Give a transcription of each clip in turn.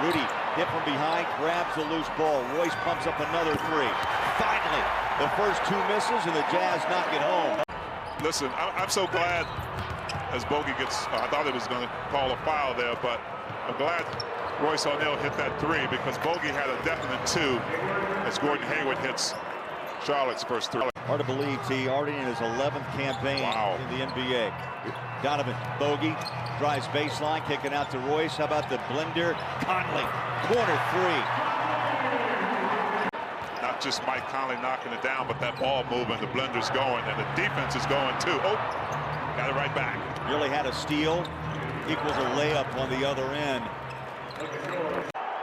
Rudy hit from behind, grabs the loose ball. Royce pumps up another three. Finally, the first two misses, and the Jazz knock it home. Listen, I'm so glad as Bogey gets, I thought it was going to call a foul there, but I'm glad Royce O'Neal hit that three because Bogey had a definite two as Gordon Hayward hits Charlotte's first three. Hard to believe, T. Already in his 11th campaign in the NBA. Donovan, Bogey, drives baseline, kicking out to Royce. How about the blender? Conley, corner three. Not just Mike Conley knocking it down, but that ball moving, the blender's going, and the defense is going too. Oh, got it right back. Really had a steal, equals a layup on the other end.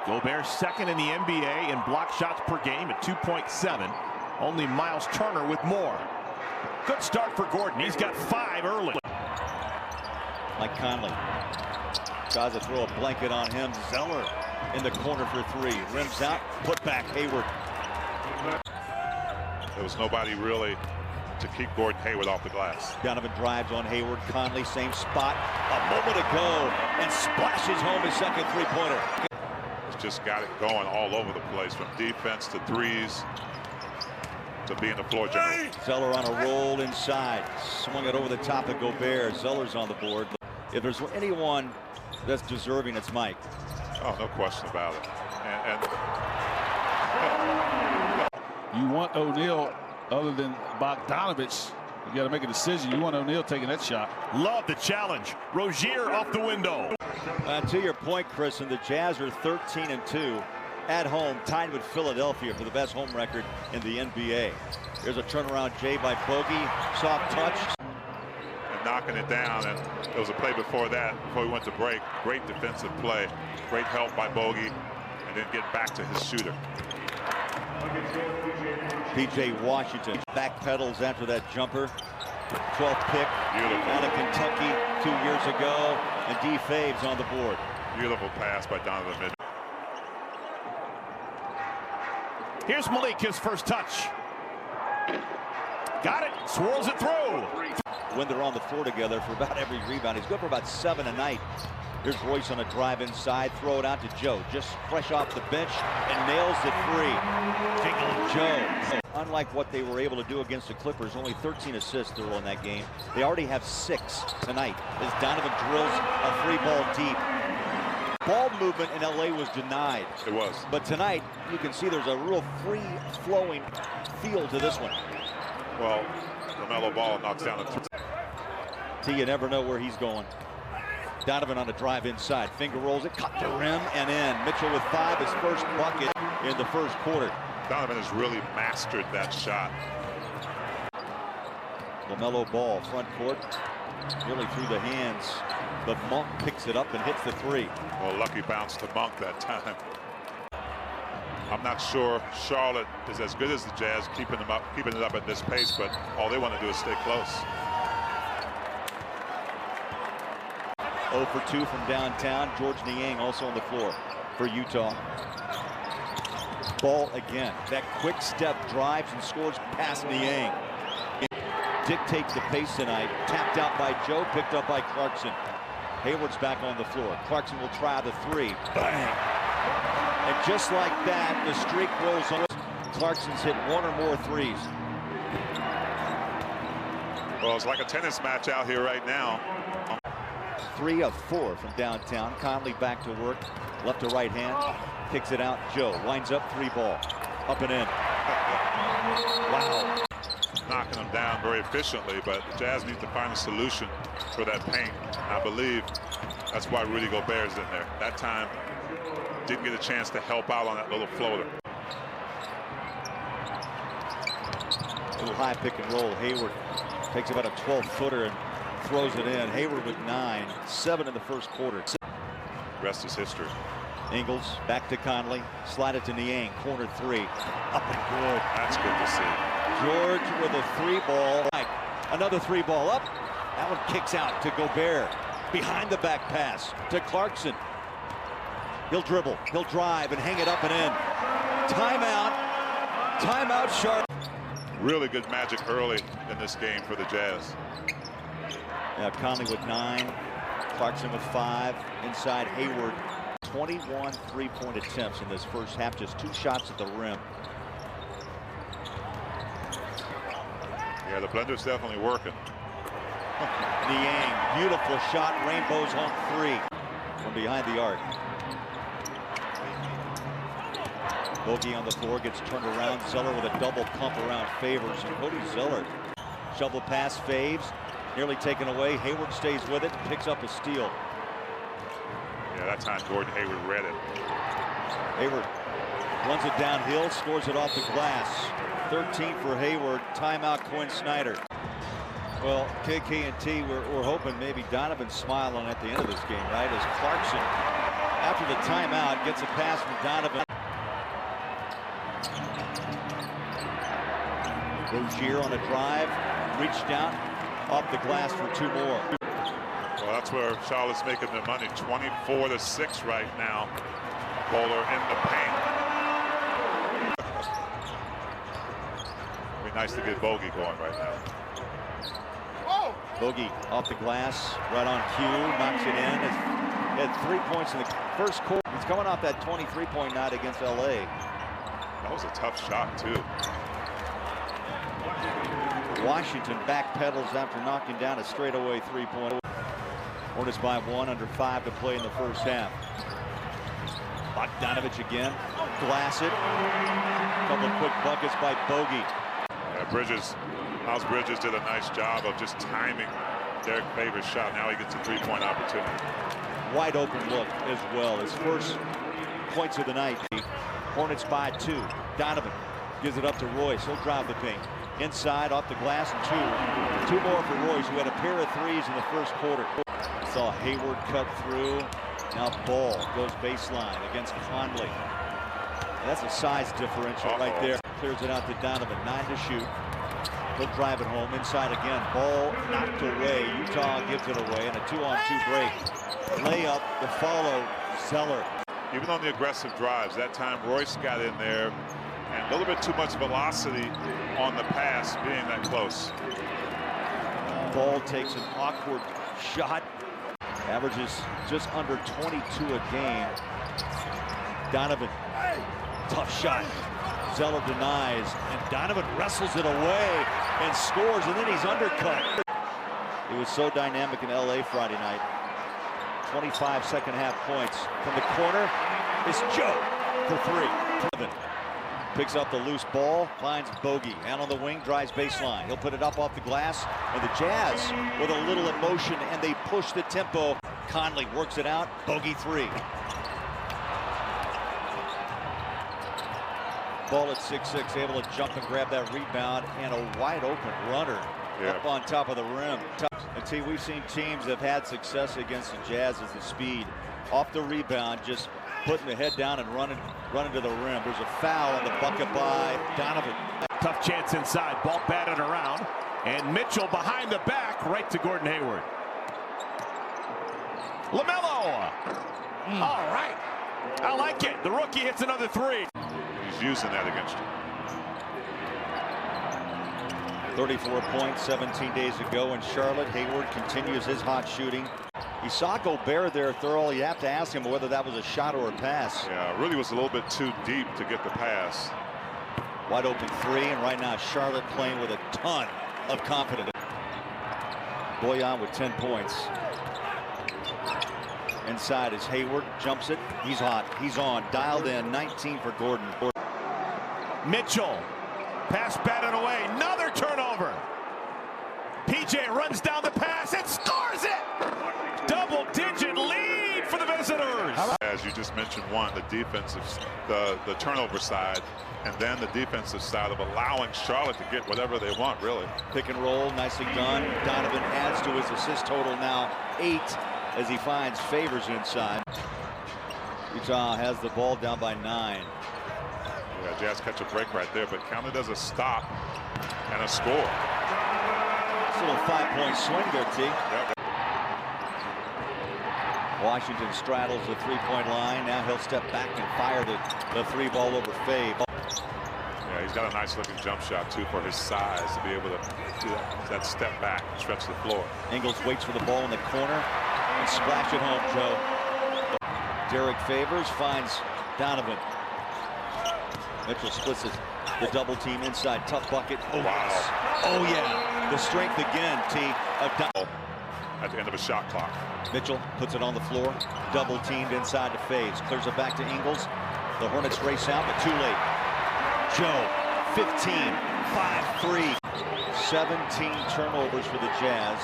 Gobert second in the NBA in block shots per game at 2.7. Only Miles Turner with more. Good start for Gordon. He's got 5 early. Mike Conley tries to throw a blanket on him. Zeller in the corner for three. Rims out, put back Hayward. There was nobody really to keep Gordon Hayward off the glass. Donovan drives on Hayward. Conley, same spot. A moment ago, and splashes home his second three-pointer. He's just got it going all over the place, from defense to threes to being the floor general. Zeller on a roll inside. Swung it over the top of Gobert. Zeller's on the board. If there's anyone that's deserving, it's Mike. Oh, no question about it. You want O'Neal, other than Bogdanovich, you got to make a decision. You want O'Neal taking that shot. Love the challenge. Rozier off the window. To your point, Chris, and the Jazz are 13-2 at home, tied with Philadelphia for the best home record in the NBA. There's a turnaround J by Bogey, soft touch. And knocking it down, and there was a play before that, before we went to break. Great defensive play, great help by Bogey, and then get back to his shooter. P.J. Washington backpedals after that jumper. 12th pick out of Kentucky 2 years ago, and D. Faves on the board. Beautiful pass by Donovan Mitchell. Here's Malik, his first touch. Got it, swirls it through. When they're on the floor together for about every rebound, he's good for about 7 a night. Here's Royce on a drive inside, throw it out to Joe, just fresh off the bench, and nails it free. Jiggling Joe. Unlike what they were able to do against the Clippers, only 13 assists there in that game. They already have 6 tonight as Donovan drills a 3-ball deep. Ball movement in LA was denied. It was. But tonight, you can see there's a real free-flowing feel to this one. Well, LaMelo Ball knocks down a 3. You never know where he's going. Donovan on a drive inside, finger rolls it, cut the rim and in. Mitchell with 5, his first bucket in the first quarter. Donovan has really mastered that shot. LaMelo Ball, front court, nearly through the hands. But Monk picks it up and hits the 3. Well, lucky bounce to Monk that time. I'm not sure Charlotte is as good as the Jazz, keeping it up at this pace, but all they want to do is stay close. 0 for 2 from downtown. George Niang also on the floor for Utah. Ball again. That quick step drives and scores past Niang. Dictates the pace tonight. Tapped out by Joe, picked up by Clarkson. Hayward's back on the floor. Clarkson will try the 3. Bang! And just like that, the streak rolls on. Clarkson's hit 1 or more threes. Well, it's like a tennis match out here right now. 3 of 4 from downtown. Conley back to work. Left to right hand. Kicks it out. Joe winds up 3-ball. Up and in. Wow. Knocking them down very efficiently, but the Jazz need to find a solution for that paint. I believe that's why Rudy Gobert is in there. That time, didn't get a chance to help out on that little floater. Little high pick and roll. Hayward takes about a 12-footer and throws it in. Hayward with 9, 7 in the first quarter. Rest is history. Ingles back to Conley. Slide it to Niang. Corner 3. Up and good. That's good to see. George with a 3-ball. Another 3-ball up. That one kicks out to Gobert. Behind the back pass to Clarkson. He'll dribble. He'll drive and hang it up and in. Timeout. Timeout, Charlotte. Really good magic early in this game for the Jazz. Conley with 9. Clarkson with 5. Inside Hayward. 21 three-point attempts in this first half, just 2 shots at the rim. Yeah, the blender's definitely working. Niang, beautiful shot, rainbows home 3 from behind the arc. Bogey on the floor, gets turned around. Zeller with a double pump around Favors. And Cody Zeller, shovel pass, Faves, nearly taken away. Hayward stays with it, picks up a steal. Yeah, that time Gordon Hayward read it. Hayward runs it downhill, scores it off the glass. 13 for Hayward. Timeout, Quinn Snyder. Well, KK&T, we're hoping maybe Donovan's smiling at the end of this game, right? As Clarkson, after the timeout, gets a pass from Donovan. Rozier on a drive, reached down, off the glass for 2 more. Well, that's where Charlotte's making their money. 24-6 right now. Bowler in the paint. Be nice to get Bogey going right now. Bogey off the glass, right on cue, knocks it in. He had 3 points in the first quarter. He's coming off that 23-point night against LA. That was a tough shot, too. Washington backpedals after knocking down a straightaway 3-point. Hornets by 1, under 5 to play in the first half. Bogdanovich again, glass it. Couple of quick buckets by Bogey. Miles Bridges did a nice job of just timing Derek Favors' shot. Now he gets a 3-point opportunity. Wide open look as well. His first points of the night. Hornets by 2. Donovan gives it up to Royce. He'll drive the paint. Inside, off the glass, and 2 more for Royce, who had a pair of 3s in the first quarter. Saw Hayward cut through. Now Ball goes baseline against Conley. And that's a size differential right there. Clears it out to Donovan. 9 to shoot. He'll drive it home. Inside again. Ball knocked away. Utah gives it away, and a 2-on-2 break. Layup, the follow, Zeller. Even on the aggressive drives, that time Royce got in there, and a little bit too much velocity on the pass being that close. Ball takes an awkward shot. Averages just under 22 a game. Donovan, tough shot. Zeller denies, and Donovan wrestles it away and scores, and then he's undercut. He was so dynamic in LA Friday night. 25 second half points. From the corner is Joe for 3. Picks up the loose ball, finds Bogey. And on the wing, drives baseline. He'll put it up off the glass. And the Jazz with a little emotion, and they push the tempo. Conley works it out. Bogey 3. Ball at 6'6", able to jump and grab that rebound, and a wide open runner up on top of the rim. And see, we've seen teams that have had success against the Jazz as the speed. Off the rebound, just putting the head down and running to the rim. There's a foul on the bucket by Donovan. Tough chance inside. Ball batted around. And Mitchell behind the back, right to Gordon Hayward. LaMelo. All right. I like it. The rookie hits another 3. He's using that against you. 34 points 17 days ago in Charlotte. Hayward continues his hot shooting. He saw Gobert there thorough. You have to ask him whether that was a shot or a pass. Yeah, really was a little bit too deep to get the pass. Wide open 3, and right now Charlotte playing with a ton of confidence. Boyan with 10 points. Inside is Hayward, jumps it. He's hot. He's on. Dialed in. 19 for Gordon. Mitchell. Pass batted away. Another turnover. PJ runs down the pass and scores it. Double-digit lead for the visitors. As you just mentioned, the defensive, the turnover side, and then the defensive side of allowing Charlotte to get whatever they want, really. Pick and roll, nicely done. Donovan adds to his assist total now 8 as he finds Favors inside. Utah has the ball down by 9. Yeah, Jazz catch a break right there, but counted as a stop and a score. It's a little 5-point swing there, T. Yep. Washington straddles the 3-point line. Now he'll step back and fire the 3 ball over Fave. Yeah, he's got a nice looking jump shot too for his size to be able to do that step back and stretch the floor. Ingles waits for the ball in the corner and splash it home, Joe. Derek Favors finds Donovan. Mitchell splits it. The double team inside. Tough bucket. Oh, wow. Oh, yeah. The strength again, T. At the end of a shot clock. Mitchell puts it on the floor. Double teamed inside to Faves. Clears it back to Ingles. The Hornets race out, but too late. Joe, 15, 5-3. 17 turnovers for the Jazz.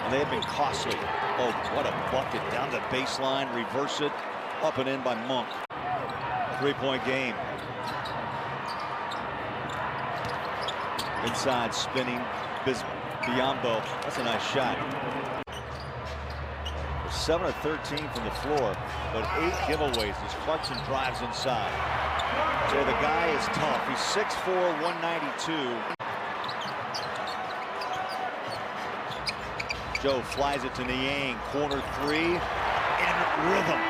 And they have been costly. Oh, what a bucket. Down the baseline, reverse it. Up and in by Monk. 3-point game. Inside, spinning. Biombo. That's a nice shot. 7 of 13 from the floor, but 8 giveaways as Clarkson drives inside. So the guy is tough. He's 6'4", 192. Joe flies it to Niang. Corner three in rhythm.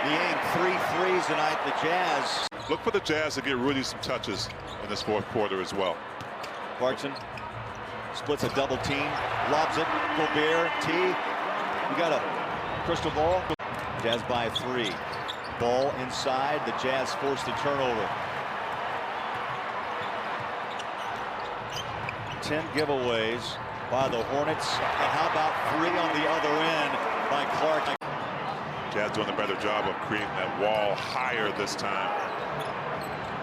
Niang 3 threes tonight. The Jazz. Look for the Jazz to get Rudy some touches in this fourth quarter as well. Clarkson splits a double team, lobs it. Gobert, T. We got a crystal ball. Jazz by 3. Ball inside. The Jazz forced a turnover. 10 giveaways by the Hornets. And how about 3 on the other end by Clark? Jazz doing a better job of creating that wall higher this time.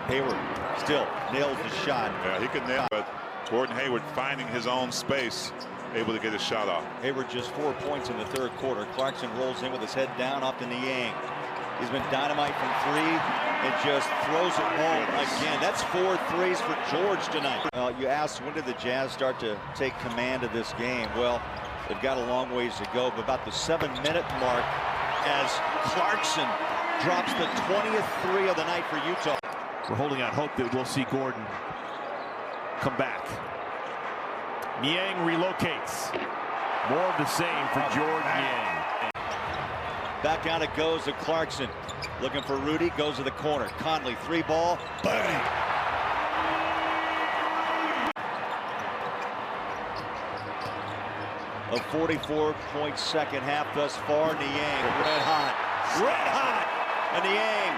Hayward still nails the shot. Yeah, he could nail it, but Gordon Hayward finding his own space, able to get his shot off. Hayward just 4 points in the third quarter. Clarkson rolls in with his head down off to Niang. He's been dynamite from 3 and just throws it home again. That's 4 threes for George tonight. You asked, when did the Jazz start to take command of this game? Well, they've got a long ways to go, but about the 7-minute mark as Clarkson drops the 20th 3 of the night for Utah. We're holding out hope that we'll see Gordon come back. Niang relocates. More of the same for Jordan Niang. Back out it goes to Clarkson. Looking for Rudy. Goes to the corner. Conley, 3 ball. Bang! A 44-point second half thus far. Niang, red hot. Red hot! And Niang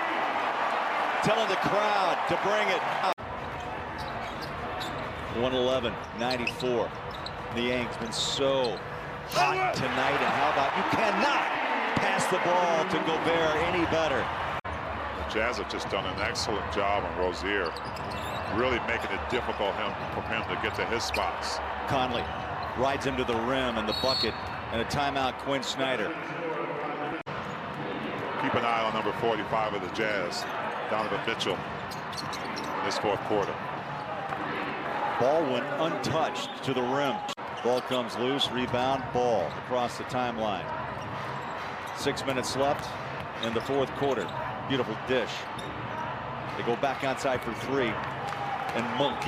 telling the crowd to bring it. 111-94. Niang's been so hot tonight, and how about you cannot pass the ball to Gobert any better. The Jazz have just done an excellent job on Rozier, really making it difficult for him to get to his spots. Conley rides him to the rim and the bucket, and a timeout. Quinn Snyder. Keep an eye on number 45 of the Jazz, Donovan Mitchell, in this fourth quarter. Ball went untouched to the rim. Ball comes loose, rebound, ball across the timeline. 6 minutes left in the fourth quarter. Beautiful dish. They go back outside for 3. And Monk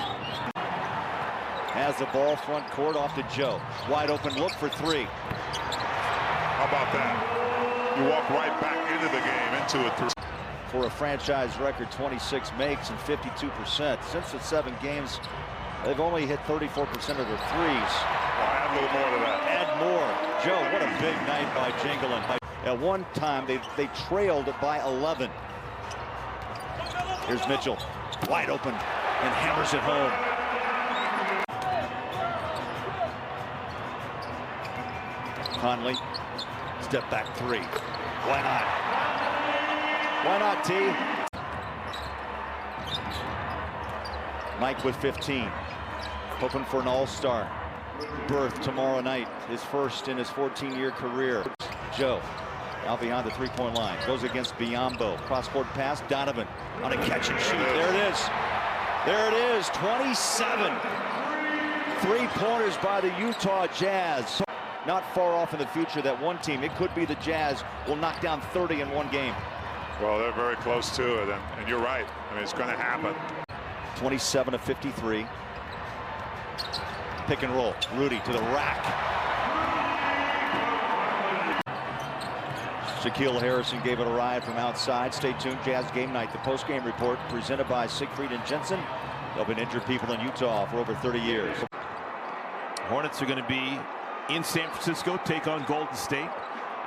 has the ball front court off to Joe. Wide open look for 3. How about that? You walk right back into the game, into a 3. For a franchise record, 26 makes and 52%. Since the 7 games, they've only hit 34% of their threes. Well, add a little more to that. Add more. Joe, what a big night by Jingling. At one time, they trailed by 11. Here's Mitchell, wide open, and hammers it home. Conley, step back 3. Why not? Why not, T? Mike with 15. Hoping for an all-star berth tomorrow night. His first in his 14-year career. Joe out behind the 3-point line. Goes against Biombo. Cross-court pass. Donovan on a catch and shoot. There it is. There it is. 27. 3-pointers by the Utah Jazz. Not far off in the future that one team, it could be the Jazz, will knock down 30 in one game. Well, they're very close to it, and you're right. I mean, it's going to happen. 27 of 53. Pick and roll. Rudy to the rack. Shaquille Harrison gave it a ride from outside. Stay tuned. Jazz Game Night, the post-game report presented by Siegfried and Jensen. They've been injured people in Utah for over 30 years. Hornets are going to be in San Francisco, take on Golden State.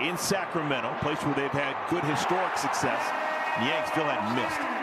in Sacramento, a place where they've had good historic success. The Yanks still hadn't missed.